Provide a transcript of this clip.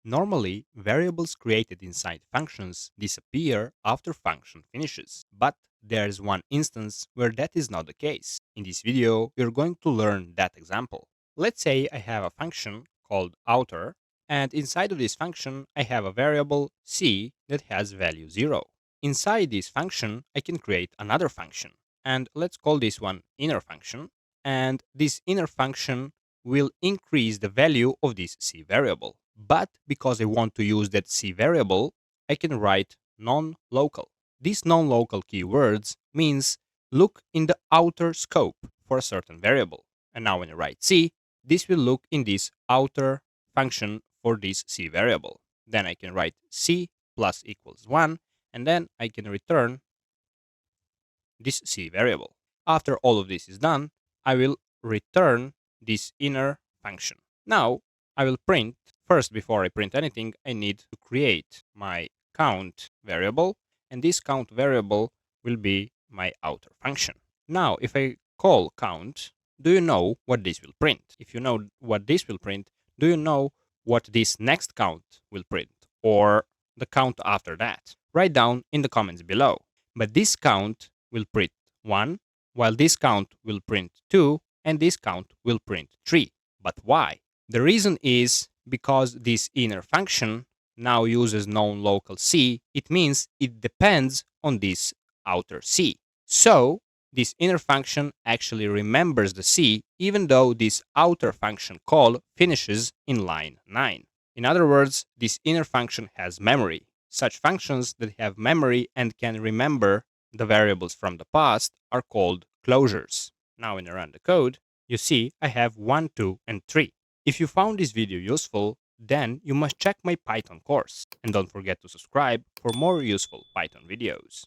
Normally, variables created inside functions disappear after function finishes, but there's one instance where that is not the case. In this video, we're going to learn that example. Let's say I have a function called outer, and inside of this function, I have a variable c that has value 0. Inside this function, I can create another function, and let's call this one inner function, and this inner function will increase the value of this c variable. But because I want to use that c variable, I can write non-local. These non-local keywords means look in the outer scope for a certain variable. And now when I write c, this will look in this outer function for this c variable. Then I can write c plus equals 1, and then I can return this c variable. After all of this is done, I will return this inner function. Now, I will print. First, before I print anything, I need to create my count variable, and this count variable will be my outer function. Now, if I call count, do you know what this will print? If you know what this will print, do you know what this next count will print, or the count after that? Write down in the comments below. But this count will print 1, while this count will print 2, and this count will print 3. But why? The reason is because this inner function now uses known local c. It means it depends on this outer c. So this inner function actually remembers the c, even though this outer function call finishes in line 9. In other words, this inner function has memory. Such functions that have memory and can remember the variables from the past are called closures. Now when I run the code, you see I have 1, 2, and 3. If you found this video useful, then you must check my Python course. And don't forget to subscribe for more useful Python videos.